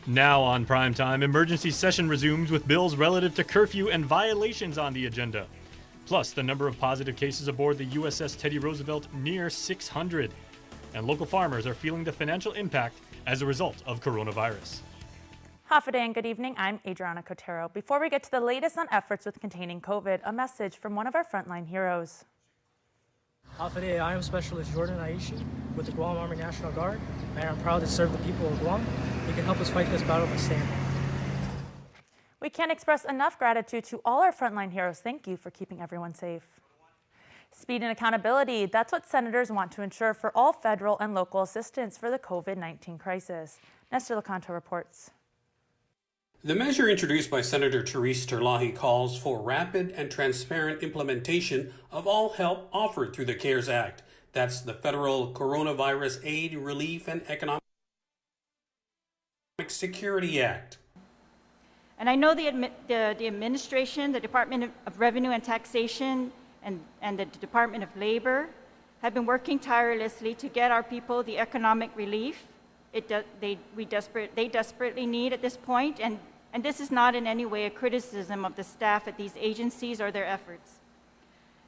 Now on primetime, emergency session resumes with bills relative to curfew and violations on the agenda. Plus, the number of positive cases aboard the USS Teddy Roosevelt near 600. And local farmers are feeling the financial impact as a result of coronavirus. Half a day and good evening. I'm Adriana Cotero. Before we get to the latest on efforts with containing COVID, a message from one of our frontline heroes. Half a day, I am Specialist Jordan Aishi with the Guam Army National Guard, and I'm proud to serve the people of Guam. You can help us fight this battle by staying home. We can't express enough gratitude to all our frontline heroes. Thank you for keeping everyone safe. Speed and accountability, that's what senators want to ensure for all federal and local assistance for the COVID-19 crisis. Nestor Lecanto reports. The measure introduced by Senator Therese Terlahi calls for rapid and transparent implementation of all help offered through the CARES Act. That's the Federal Coronavirus Aid, Relief, and Economic Security Act. And I know the administration, the Department of Revenue and Taxation, and the Department of Labor have been working tirelessly to get our people the economic relief they desperately need at this point. And this is not in any way a criticism of the staff at these agencies or their efforts.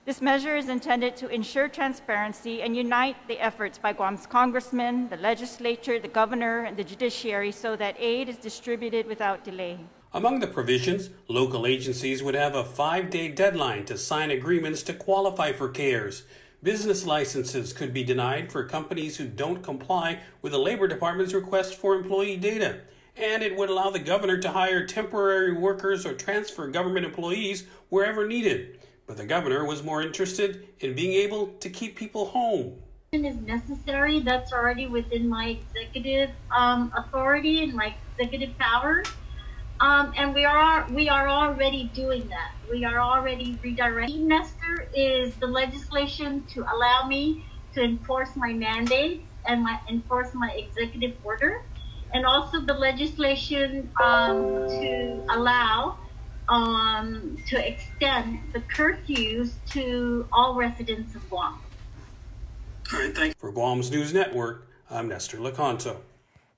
This measure is intended to ensure transparency and unite the efforts by Guam's congressmen, the legislature, the governor, and the judiciary so that aid is distributed without delay. Among the provisions, local agencies would have a 5-day deadline to sign agreements to qualify for CARES. Business licenses could be denied for companies who don't comply with the Labor Department's request for employee data. And it would allow the governor to hire temporary workers or transfer government employees wherever needed. But the governor was more interested in being able to keep people home. Is necessary. That's already within my executive authority and my executive powers. And we are already doing that. We are already redirecting. Nestor is the legislation to allow me to enforce my mandates and enforce my executive order. And also the legislation to allow to extend the curfews to all residents of Guam. All right, thank you. For Guam's News Network, I'm Nestor Lecanto.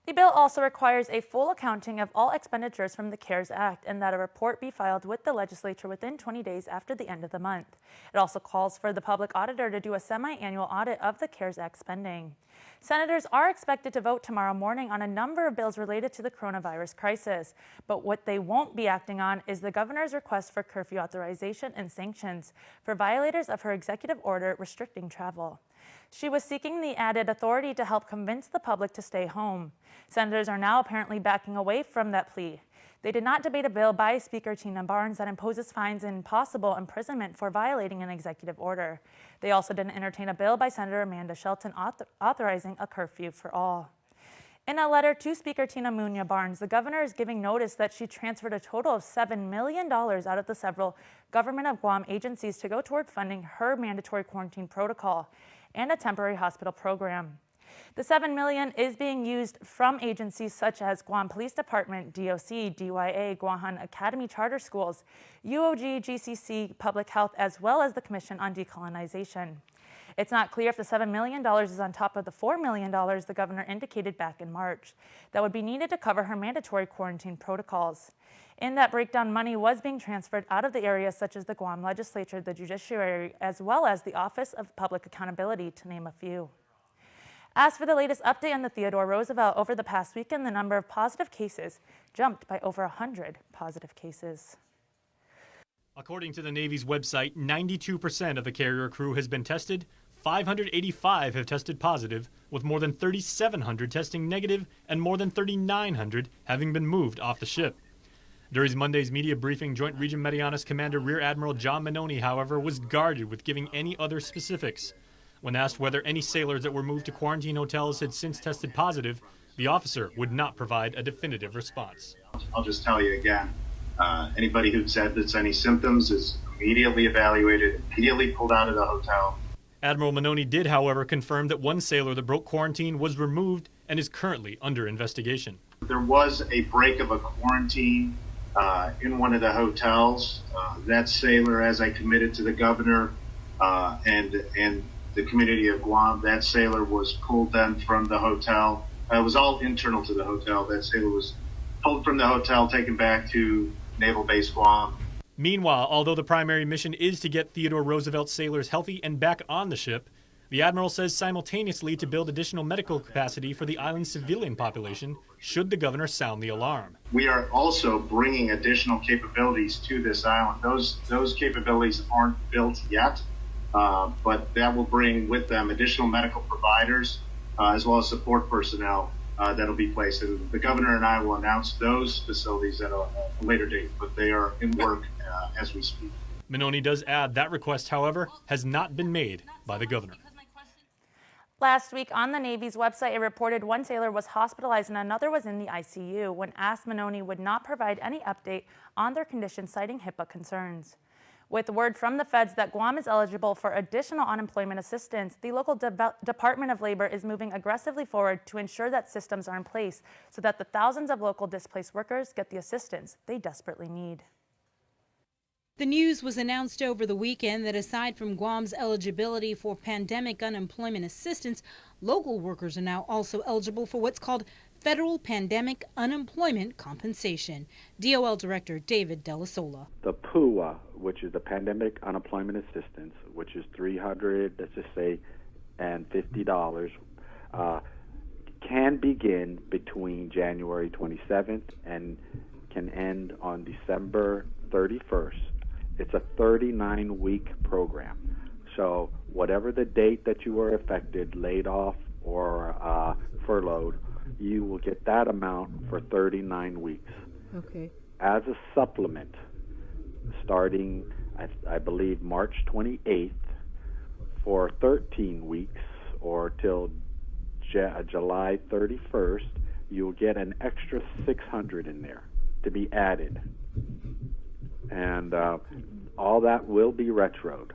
The bill also requires a full accounting of all expenditures from the CARES Act and that a report be filed with the legislature within 20 days after the end of the month. It also calls for the public auditor to do a semi-annual audit of the CARES Act spending. Senators are expected to vote tomorrow morning on a number of bills related to the coronavirus crisis, but what they won't be acting on is the governor's request for curfew authorization and sanctions for violators of her executive order restricting travel. She was seeking the added authority to help convince the public to stay home. Senators are now apparently backing away from that plea. They did not debate a bill by Speaker Tina Barnes that imposes fines and possible imprisonment for violating an executive order. They also didn't entertain a bill by Senator Amanda Shelton authorizing a curfew for all. In a letter to Speaker Tina Muñoz Barnes, the governor is giving notice that she transferred a total of $7 million out of the several Government of Guam agencies to go toward funding her mandatory quarantine protocol and a temporary hospital program. The $7 million is being used from agencies such as Guam Police Department, DOC, DYA, Guahan Academy Charter Schools, UOG, GCC, Public Health, as well as the Commission on Decolonization. It's not clear if the $7 million is on top of the $4 million the governor indicated back in March that would be needed to cover her mandatory quarantine protocols. In that breakdown, money was being transferred out of the areas such as the Guam legislature, the judiciary, as well as the Office of Public Accountability, to name a few. As for the latest update on the Theodore Roosevelt, over the past weekend, the number of positive cases jumped by over 100 positive cases. According to the Navy's website, 92% of the carrier crew has been tested, 585 have tested positive, with more than 3,700 testing negative and more than 3,900 having been moved off the ship. During Monday's media briefing, Joint Region Marianas Commander Rear Admiral John Manoni, however, was guarded with giving any other specifics. When asked whether any sailors that were moved to quarantine hotels had since tested positive, the officer would not provide a definitive response. I'll just tell you again, anybody who said that's any symptoms is immediately evaluated, immediately pulled out of the hotel. Admiral Manoni did, however, confirm that one sailor that broke quarantine was removed and is currently under investigation. There was a break of a quarantine in one of the hotels. That sailor, as I committed to the governor and the community of Guam, that sailor was pulled then from the hotel. It was all internal to the hotel. That sailor was pulled from the hotel, taken back to Naval Base Guam. Meanwhile, although the primary mission is to get Theodore Roosevelt sailors healthy and back on the ship, the Admiral says simultaneously to build additional medical capacity for the island's civilian population should the governor sound the alarm. We are also bringing additional capabilities to this island. Those capabilities aren't built yet, but that will bring with them additional medical providers as well as support personnel that'll be placed. And the governor and I will announce those facilities at a later date, but they are in work as we speak. Minoni does add that request, however, has not been made by the governor. Last week on the Navy's website, it reported one sailor was hospitalized and another was in the ICU. When asked, Minoni would not provide any update on their condition, citing HIPAA concerns. With word from the feds that Guam is eligible for additional unemployment assistance, the local Department of Labor is moving aggressively forward to ensure that systems are in place so that the thousands of local displaced workers get the assistance they desperately need. The news was announced over the weekend that aside from Guam's eligibility for pandemic unemployment assistance, local workers are now also eligible for what's called federal pandemic unemployment compensation. DOL Director David Delasola. The PUA, which is the Pandemic Unemployment Assistance, which is $300, let's just say, and $50, can begin between January 27th and can end on December 31st. It's a 39-week program. So whatever the date that you were affected, laid off, or furloughed, you will get that amount for 39 weeks. Okay. As a supplement, starting, I believe, March 28th, for 13 weeks, or till July 31st, you'll get an extra $600 in there to be added. And all that will be retroed,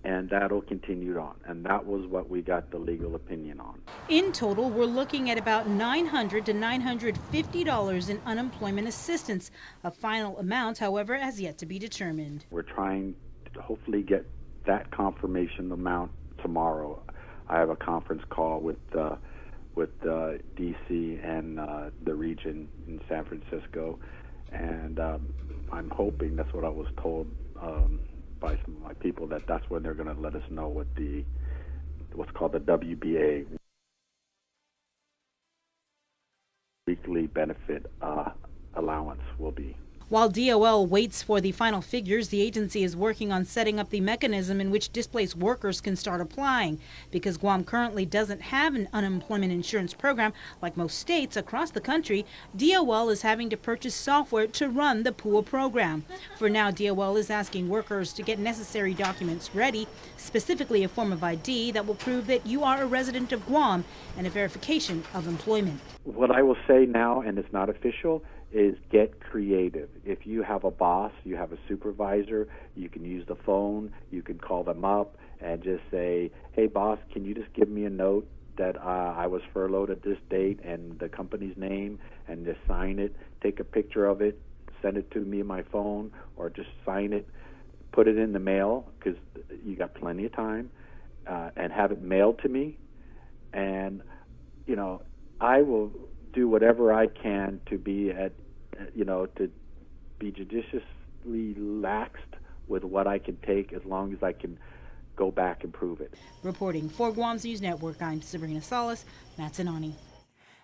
and that'll continue on. And that was what we got the legal opinion on. In total, we're looking at about $900 to $950 in unemployment assistance. A final amount, however, has yet to be determined. We're trying to hopefully get that confirmation amount tomorrow. I have a conference call with D.C. and the region in San Francisco, and I'm hoping, that's what I was told by some of my people, that's when they're going to let us know what what's called the WBA, weekly benefit allowance, will be. While DOL waits for the final figures, the agency is working on setting up the mechanism in which displaced workers can start applying. Because Guam currently doesn't have an unemployment insurance program like most states across the country, DOL is having to purchase software to run the PUA program. For now, DOL is asking workers to get necessary documents ready, specifically a form of ID that will prove that you are a resident of Guam and a verification of employment. What I will say now, and it's not official, is get creative. If you have a boss, you have a supervisor, you can use the phone, you can call them up and just say, hey boss, can you just give me a note that I was furloughed at this date and the company's name, and just sign it, take a picture of it, send it to me on my phone, or just sign it, put it in the mail, because you got plenty of time, and have it mailed to me. And, you know, I will do whatever I can to be to be judiciously laxed with what I can take, as long as I can go back and prove it. Reporting for Guam's News Network, I'm Sabrina Salas, Matsunani.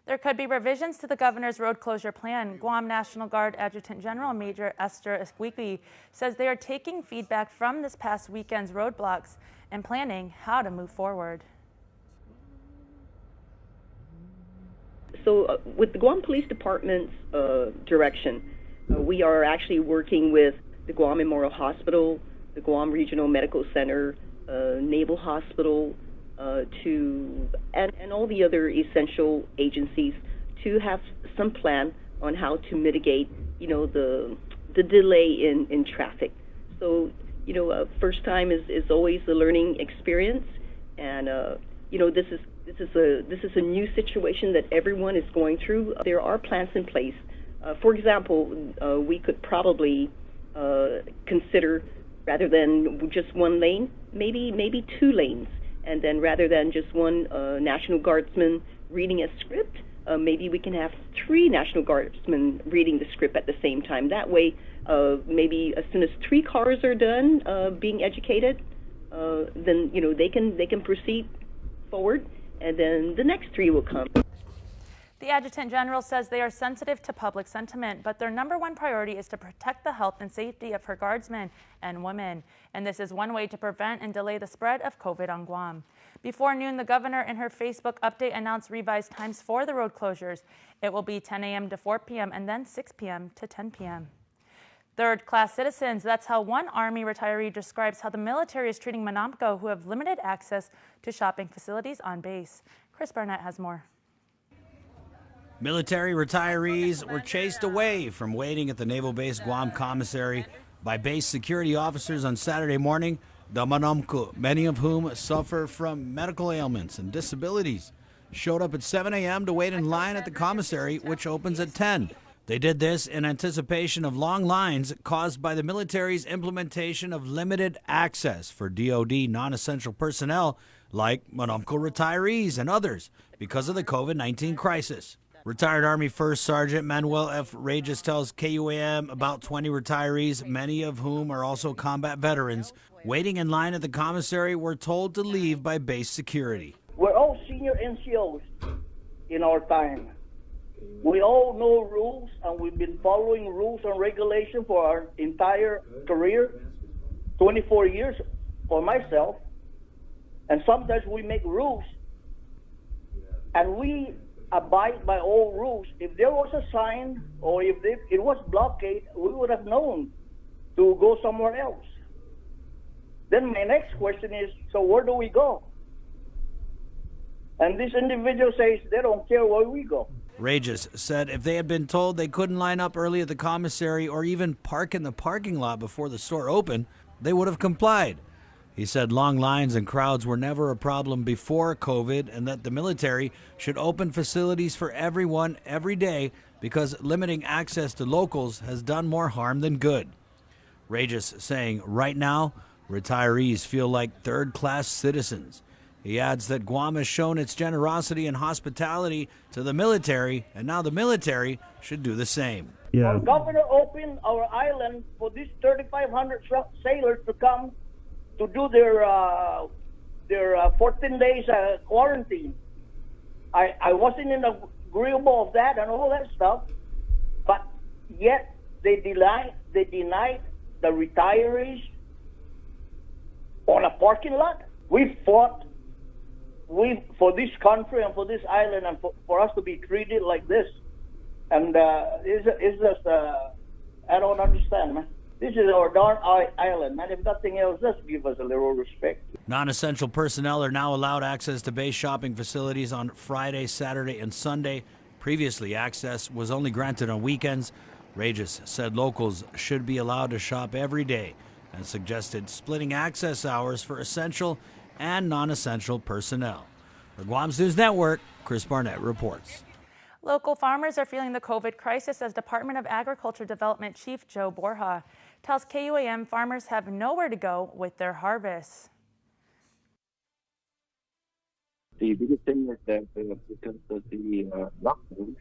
There could be revisions to the governor's road closure plan. Guam National Guard Adjutant General Major Esther Esquigui says they are taking feedback from this past weekend's roadblocks and planning how to move forward. So with the Guam Police Department's direction, we are actually working with the Guam Memorial Hospital, the Guam Regional Medical Center, Naval Hospital, and all the other essential agencies to have some plan on how to mitigate, the delay in traffic. So, first time is always a learning experience, and this is a new situation that everyone is going through. There are plans in place. For example, we could probably consider, rather than just one lane, maybe two lanes, and then rather than just one National Guardsman reading a script, maybe we can have 3 National Guardsmen reading the script at the same time. That way, maybe as soon as 3 cars are done being educated, then they can proceed forward, and then the next 3 will come. The Adjutant General says they are sensitive to public sentiment, but their #1 priority is to protect the health and safety of her guardsmen and women. And this is one way to prevent and delay the spread of COVID on Guam. Before noon, the governor in her Facebook update announced revised times for the road closures. It will be 10 a.m. to 4 p.m. and then 6 p.m. to 10 p.m. Third-class citizens, that's how one Army retiree describes how the military is treating Manamco, who have limited access to shopping facilities on base. Chris Barnett has more. Military retirees were chased away from waiting at the Naval Base Guam Commissary by base security officers on Saturday morning, the Manamco, many of whom suffer from medical ailments and disabilities, showed up at 7 a.m. to wait in line at the commissary, which opens at 10. They did this in anticipation of long lines caused by the military's implementation of limited access for DoD non-essential personnel like Manamco retirees and others because of the COVID-19 crisis. Retired Army First Sergeant Manuel F. Regis tells KUAM about 20 retirees, many of whom are also combat veterans, waiting in line at the commissary were told to leave by base security. We're all senior NCOs in our time. We all know rules, and we've been following rules and regulations for our entire career, 24 years for myself. And sometimes we make rules, and we abide by all rules. If there was a sign or if it was blockade, we would have known to go somewhere else. Then my next question is, so where do we go? And this individual says they don't care where we go. Regis said if they had been told they couldn't line up early at the commissary or even park in the parking lot before the store opened, they would have complied. He said long lines and crowds were never a problem before COVID and that the military should open facilities for everyone every day because limiting access to locals has done more harm than good. Regis saying right now, retirees feel like third-class citizens. He adds that Guam has shown its generosity and hospitality to the military, and now the military should do the same. Yeah. Our governor opened our island for these 3,500 sailors to come to do their 14 days quarantine. I wasn't in agreeable of that and all that stuff, but yet they denied the retirees on a parking lot. We fought for this country and for this island and for us to be treated like this. And it's just, I don't understand, man. This is our darn island, man. If nothing else, just give us a little respect. Non-essential personnel are now allowed access to base shopping facilities on Friday, Saturday, and Sunday. Previously, access was only granted on weekends. Regis said locals should be allowed to shop every day and suggested splitting access hours for essential and non-essential personnel. For Guam's News Network, Chris Barnett reports. Local farmers are feeling the COVID crisis as Department of Agriculture Development Chief Joe Borja tells KUAM farmers have nowhere to go with their harvests. The biggest thing is that because of the lockdown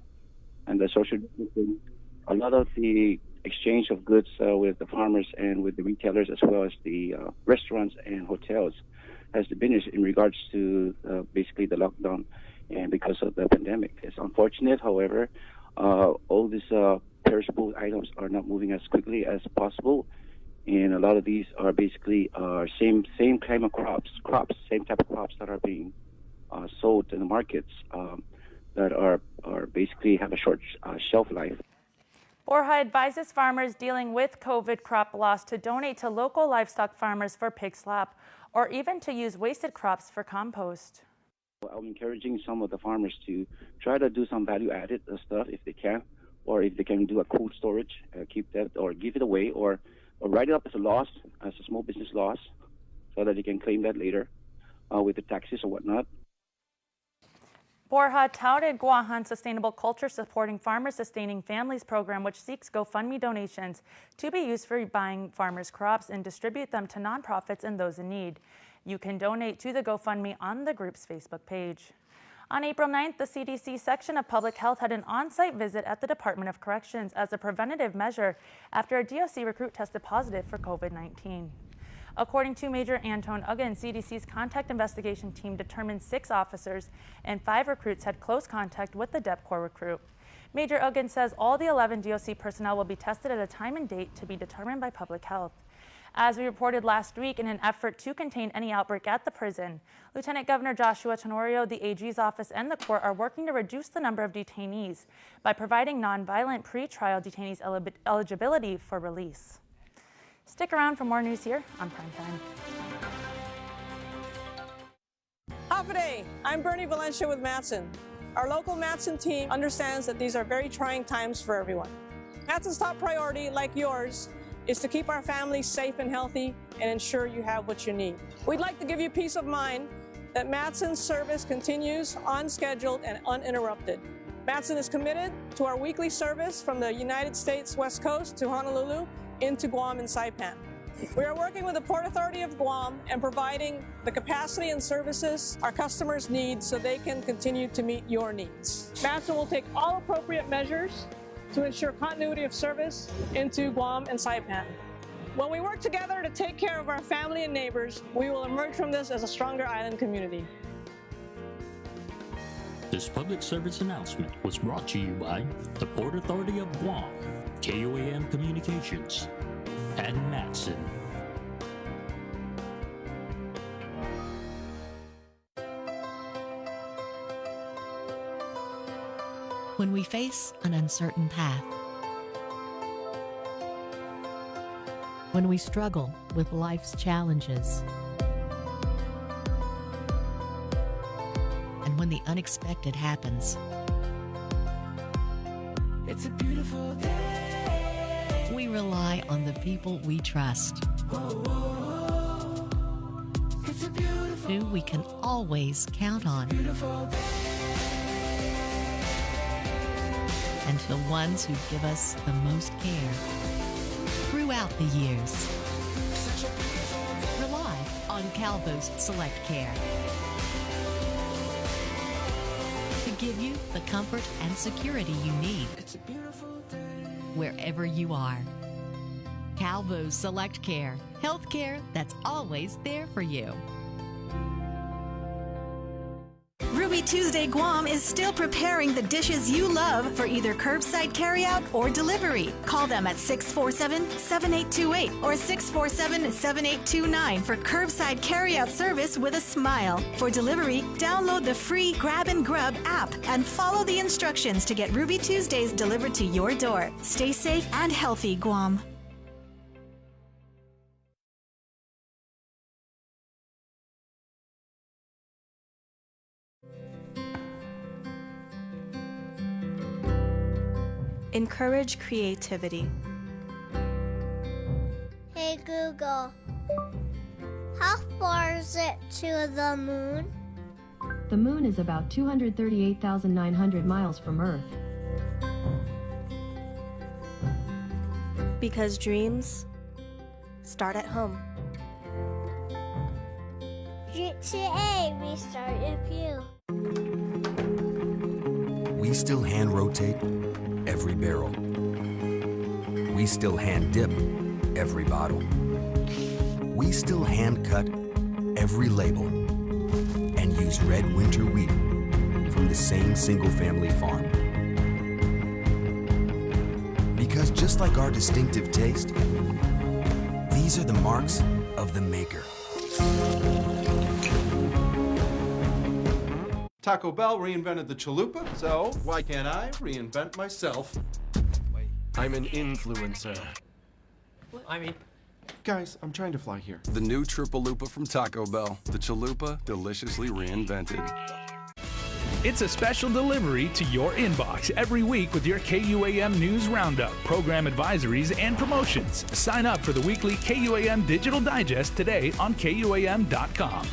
and the social distancing, a lot of the exchange of goods with the farmers and with the retailers as well as the restaurants and hotels has diminished in regards to basically the lockdown and because of the pandemic. It's unfortunate, however, all these perishable items are not moving as quickly as possible, and a lot of these are basically same kind of crops, same type of crops that are being sold in the markets that are basically have a short shelf life. Borja advises farmers dealing with COVID crop loss to donate to local livestock farmers for pig slop, or even to use wasted crops for compost. I'm encouraging some of the farmers to try to do some value-added stuff if they can, or if they can do a cold storage, keep that, or give it away, or write it up as a loss, as a small business loss, so that they can claim that later with the taxes or whatnot. Borja touted Guahan's Sustainable Culture Supporting Farmers Sustaining Families program, which seeks GoFundMe donations to be used for buying farmers' crops and distribute them to nonprofits and those in need. You can donate to the GoFundMe on the group's Facebook page. On April 9th, the CDC section of Public Health had an on-site visit at the Department of Corrections as a preventative measure after a DOC recruit tested positive for COVID-19. According to Major Anton Uggan, CDC's contact investigation team determined 6 officers and 5 recruits had close contact with the DEPCOR recruit. Major Uggan says all the 11 DOC personnel will be tested at a time and date to be determined by Public Health. As we reported last week, in an effort to contain any outbreak at the prison, Lieutenant Governor Joshua Tenorio, the AG's office, and the court are working to reduce the number of detainees by providing nonviolent pretrial detainees eligibility for release. Stick around for more news here on Primetime. Hafide, I'm Bernie Valencia with Matson. Our local Matson team understands that these are very trying times for everyone. Matson's top priority, like yours, is to keep our families safe and healthy and ensure you have what you need. We'd like to give you peace of mind that Matson's service continues on schedule and uninterrupted. Matson is committed to our weekly service from the United States West Coast to Honolulu into Guam and Saipan. We are working with the Port Authority of Guam and providing the capacity and services our customers need so they can continue to meet your needs. Matson will take all appropriate measures to ensure continuity of service into Guam and Saipan. When we work together to take care of our family and neighbors, we will emerge from this as a stronger island community. This public service announcement was brought to you by the Port Authority of Guam, KUAM Communications, and Matson. When we face an uncertain path, when we struggle with life's challenges, and when the unexpected happens, it's a beautiful day. We rely on the people we trust, it's a beautiful, who we can always count on. And the ones who give us the most care throughout the years. Rely on Calvo's Select Care to give you the comfort and security you need wherever you are. Calvo's Select Care, health care that's always there for you. Ruby Tuesday Guam is still preparing the dishes you love for either curbside carryout or delivery. Call them at 647-7828 or 647-7829 for curbside carryout service with a smile. For delivery, download the free Grab and Grub app and follow the instructions to get Ruby Tuesdays delivered to your door. Stay safe and healthy, Guam. Encourage creativity. Hey Google, how far is it to the moon? The moon is about 238,900 miles from Earth. Because dreams start at home. GTA, we start with you. We still hand rotate every barrel. We still hand dip every bottle. We still hand cut every label and use red winter wheat from the same single-family farm. Because just like our distinctive taste, these are the marks of the maker. Taco Bell reinvented the chalupa, so why can't I reinvent myself? I'm an influencer. Guys, I'm trying to fly here. The new Triple Lupa from Taco Bell. The chalupa deliciously reinvented. It's a special delivery to your inbox every week with your KUAM News Roundup, program advisories, and promotions. Sign up for the weekly KUAM Digital Digest today on KUAM.com.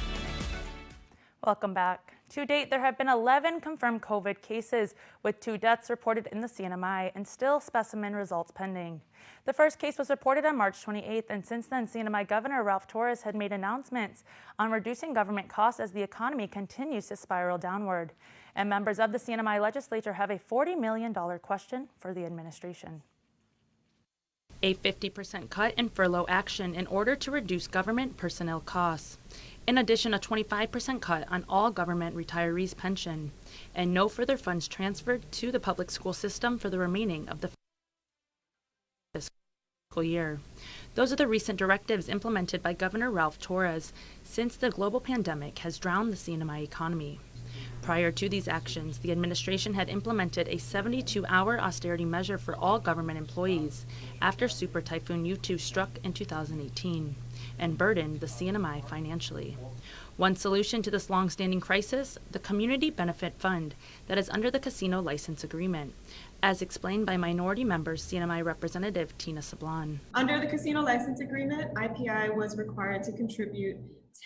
Welcome back. To date, there have been 11 confirmed COVID cases, with 2 deaths reported in the CNMI and still specimen results pending. The first case was reported on March 28th, and since then, CNMI Governor Ralph Torres had made announcements on reducing government costs as the economy continues to spiral downward. And members of the CNMI legislature have a $40 million question for the administration. A 50% cut in furlough action in order to reduce government personnel costs. In addition, a 25% cut on all government retirees' pension, and no further funds transferred to the public school system for the remaining of the fiscal year. Those are the recent directives implemented by Governor Ralph Torres since the global pandemic has drowned the CNMI economy. Prior to these actions, the administration had implemented a 72-hour austerity measure for all government employees after Super Typhoon U2 struck in 2018 and burdened the CNMI financially. One solution to this long-standing crisis, the Community Benefit Fund that is under the casino license agreement, as explained by minority members CNMI Representative Tina Sablan. Under the casino license agreement, IPI was required to contribute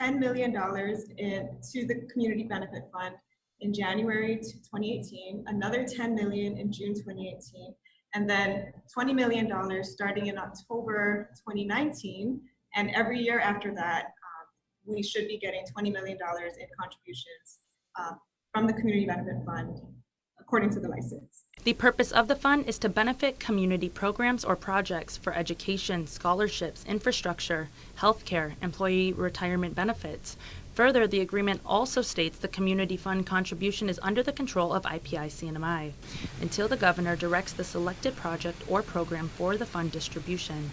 $10 million to the Community Benefit Fund in January 2018, another $10 million in June 2018, and then $20 million starting in October 2019. And every year after that, we should be getting $20 million in contributions from the Community Benefit Fund, according to the license. The purpose of the fund is to benefit community programs or projects for education, scholarships, infrastructure, healthcare, employee retirement benefits. Further, the agreement also states the community fund contribution is under the control of IPI-CNMI until the governor directs the selected project or program for the fund distribution.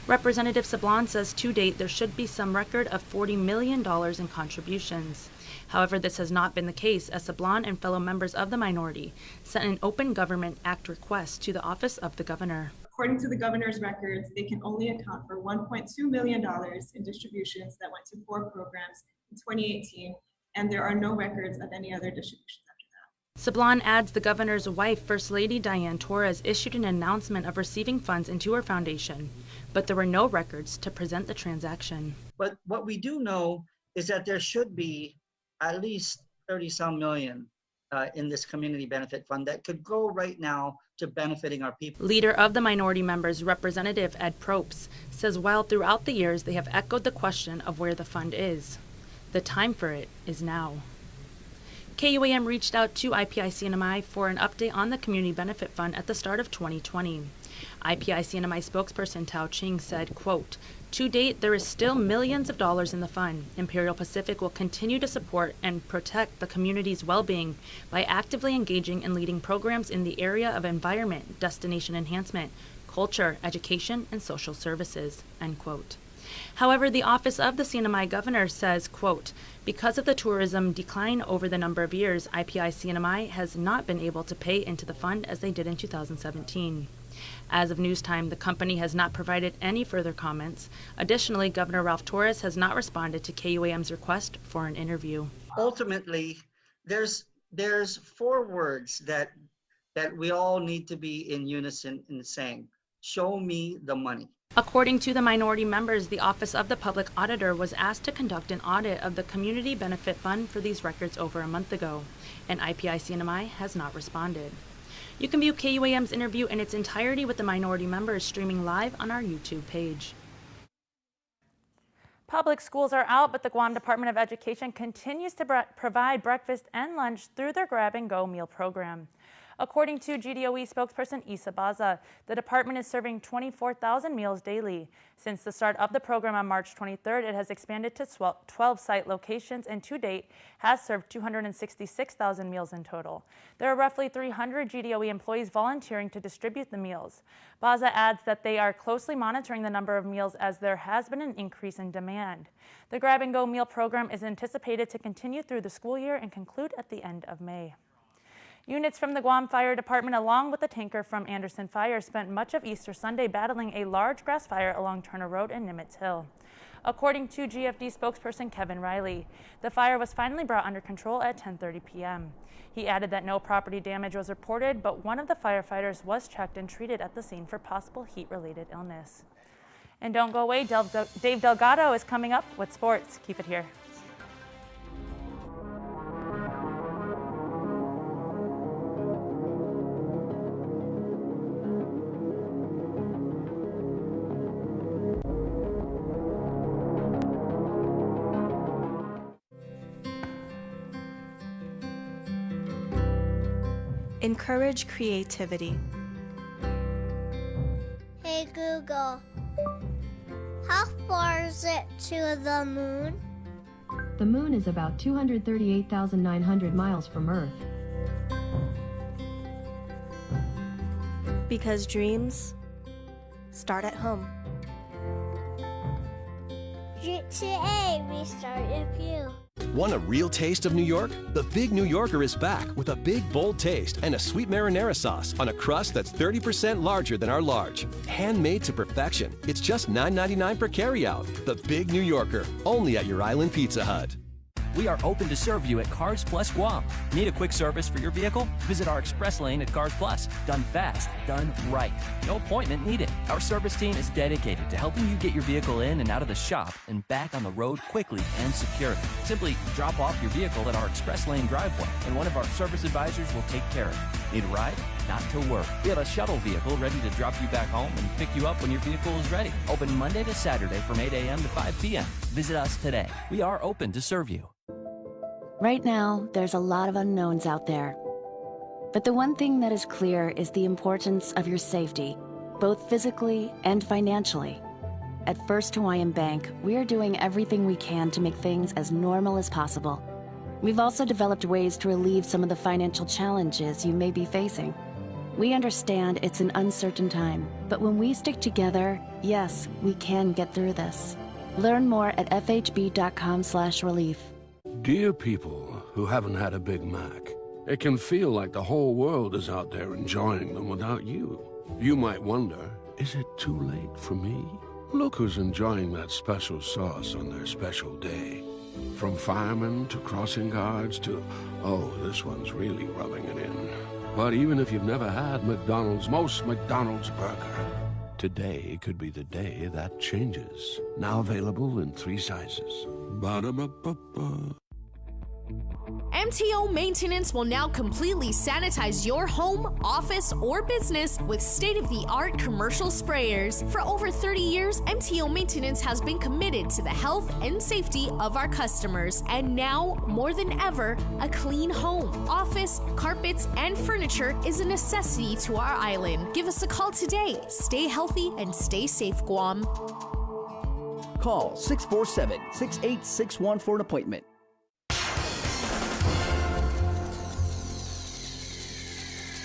Representative Sablan says to date there should be some record of $40 million in contributions. However, this has not been the case, as Sablan and fellow members of the minority sent an Open Government Act request to the Office of the Governor. According to the governor's records, they can only account for $1.2 million in distributions that went to 4 programs in 2018, and there are no records of any other distributions after that. Sablan adds the governor's wife, First Lady Diane Torres, issued an announcement of receiving funds into her foundation, but there were no records to present the transaction. But what we do know is that there should be at least 30-some million in this community benefit fund that could go right now to benefiting our people. Leader of the minority members, Representative Ed Propes, says while throughout the years they have echoed the question of where the fund is, the time for it is now. KUAM reached out to IPI-CNMI for an update on the Community Benefit Fund at the start of 2020. IPI-CNMI spokesperson Tao Ching said, quote, "To date, there is still millions of dollars in the fund. Imperial Pacific will continue to support and protect the community's well-being by actively engaging and leading programs in the area of environment, destination enhancement, culture, education, and social services," end quote. However, the Office of the CNMI Governor says, quote, "Because of the tourism decline over the number of years, IPI-CNMI has not been able to pay into the fund as they did in 2017. As of news time, the company has not provided any further comments. Additionally, Governor Ralph Torres has not responded to KUAM's request for an interview. Ultimately, there's 4 words that we all need to be in unison in saying: show me the money. According to the minority members, the Office of the Public Auditor was asked to conduct an audit of the Community Benefit Fund for these records over a month ago, and IPI-CNMI has not responded. You can view KUAM's interview in its entirety with the minority members streaming live on our YouTube page. Public schools are out, but the Guam Department of Education continues to provide breakfast and lunch through their grab-and-go meal program. According to GDOE spokesperson Isa Baza, the department is serving 24,000 meals daily. Since the start of the program on March 23rd, it has expanded to 12 site locations and to date has served 266,000 meals in total. There are roughly 300 GDOE employees volunteering to distribute the meals. Baza adds that they are closely monitoring the number of meals as there has been an increase in demand. The grab-and-go meal program is anticipated to continue through the school year and conclude at the end of May. Units from the Guam Fire Department along with a tanker from Anderson Fire spent much of Easter Sunday battling a large grass fire along Turner Road in Nimitz Hill. According to GFD spokesperson Kevin Riley, the fire was finally brought under control at 10:30 p.m. He added that no property damage was reported, but one of the firefighters was checked and treated at the scene for possible heat-related illness. And don't go away, Dave Delgado is coming up with sports. Keep it here. Encourage creativity. Hey Google, how far is it to the moon? The moon is about 238,900 miles from Earth. Because dreams start at home. GTA, we start with you. Want a real taste of New York? The Big New Yorker is back with a big, bold taste and a sweet marinara sauce on a crust that's 30% larger than our large. Handmade to perfection. It's just $9.99 per carryout. The Big New Yorker, only at your Island Pizza Hut. We are open to serve you at Cars Plus Guam. Need a quick service for your vehicle? Visit our express lane at Cars Plus. Done fast, done right. No appointment needed. Our service team is dedicated to helping you get your vehicle in and out of the shop and back on the road quickly and securely. Simply drop off your vehicle at our express lane driveway, and one of our service advisors will take care of it. Need a ride? Not to worry. We have a shuttle vehicle ready to drop you back home and pick you up when your vehicle is ready. Open Monday to Saturday from 8 a.m. to 5 p.m. Visit us today. We are open to serve you. Right now, there's a lot of unknowns out there. But the one thing that is clear is the importance of your safety, both physically and financially. At First Hawaiian Bank, we are doing everything we can to make things as normal as possible. We've also developed ways to relieve some of the financial challenges you may be facing. We understand it's an uncertain time, but when we stick together, yes, we can get through this. Learn more at fhb.com/relief. Dear people who haven't had a Big Mac, it can feel like the whole world is out there enjoying them without you. You might wonder, is it too late for me? Look who's enjoying that special sauce on their special day. From firemen to crossing guards to, oh, this one's really rubbing it in. But even if you've never had McDonald's most McDonald's burger, today could be the day that changes. Now available in 3 sizes. Ba-da-ba-ba-ba. MTO Maintenance will now completely sanitize your home, office, or business with state-of-the-art commercial sprayers. For over 30 years, MTO Maintenance has been committed to the health and safety of our customers. And now, more than ever, a clean home, office, carpets, and furniture is a necessity to our island. Give us a call today. Stay healthy and stay safe, Guam. Call 647-6861 for an appointment.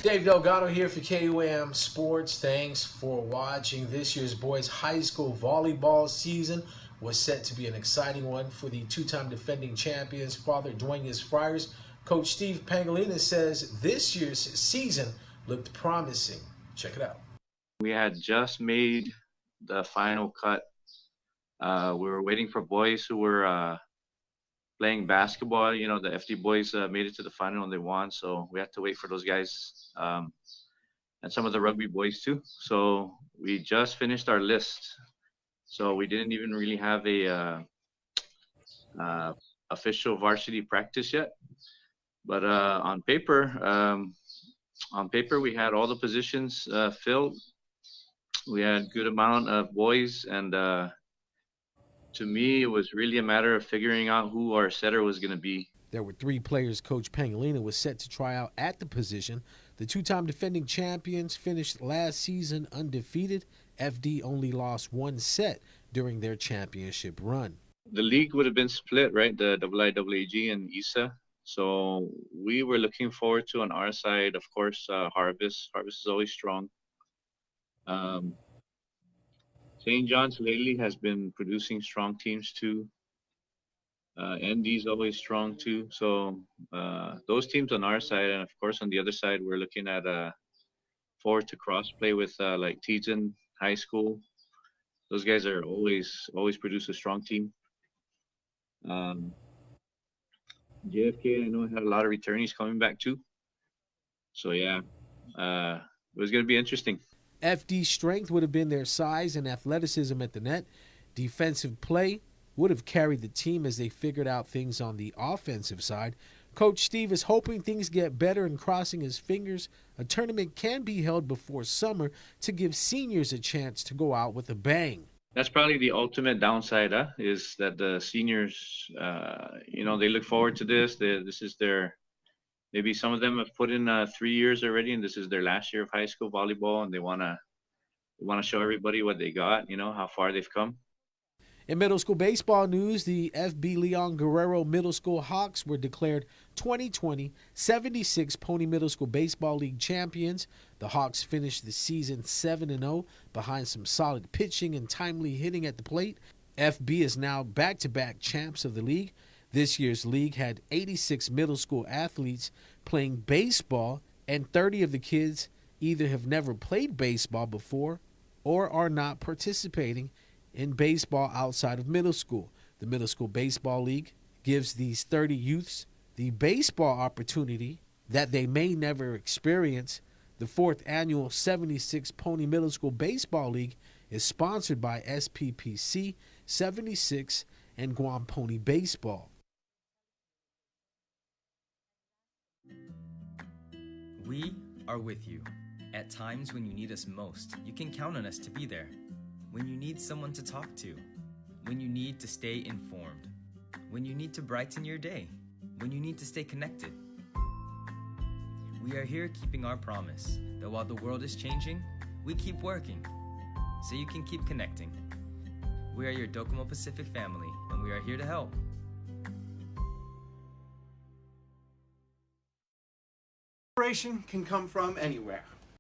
Dave Delgado here for KUAM Sports. Thanks for watching. This year's boys high school volleyball season was set to be an exciting one for the two-time defending champions, Father Dueñas Friars. Coach Steve Pangolina says this year's season looked promising. Check it out. We had just made the final cut. We were waiting for boys who were playing basketball. You know, the FD boys made it to the final and they won, so we had to wait for those guys and some of the rugby boys too. So we just finished our list, so we didn't even really have a official varsity practice yet. But on paper we had all the positions filled. We had a good amount of boys, and to me, it was really a matter of figuring out who our setter was going to be. There were 3 players Coach Pangolina was set to try out at the position. The two-time defending champions finished last season undefeated. FD only lost 1 set during their championship run. The league would have been split, right? The IIAG and ISA. So we were looking forward to, on our side, of course, Harvest. Harvest is always strong. St. John's lately has been producing strong teams too. ND's always strong too. So those teams on our side, and of course on the other side, we're looking at forward to cross play with like Tejan High School. Those guys are always produce a strong team. JFK, I know, had a lot of returnees coming back too. So yeah, it was going to be interesting. FD's strength would have been their size and athleticism at the net. Defensive play would have carried the team as they figured out things on the offensive side. Coach Steve is hoping things get better and crossing his fingers a tournament can be held before summer to give seniors a chance to go out with a bang. That's probably the ultimate downside, is that the seniors, they look forward to this. This is their maybe some of them have put in 3 years already, and this is their last year of high school volleyball, and they wanna show everybody what they got. How far they've come. In middle school baseball news, the FB Leon Guerrero Middle School Hawks were declared 2020 76 Pony Middle School Baseball League champions. The Hawks finished the season 7-0 behind some solid pitching and timely hitting at the plate. FB is now back-to-back champs of the league. This year's league had 86 middle school athletes playing baseball, and 30 of the kids either have never played baseball before or are not participating in baseball outside of middle school. The Middle School Baseball League gives these 30 youths the baseball opportunity that they may never experience. The fourth annual 76 Pony Middle School Baseball League is sponsored by SPPC, 76, and Guam Pony Baseball. We are with you. At times when you need us most, you can count on us to be there. When you need someone to talk to, when you need to stay informed, when you need to brighten your day, when you need to stay connected. We are here keeping our promise that while the world is changing, we keep working so you can keep connecting. We are your Docomo Pacific family, and we are here to help. Inspiration can come from anywhere.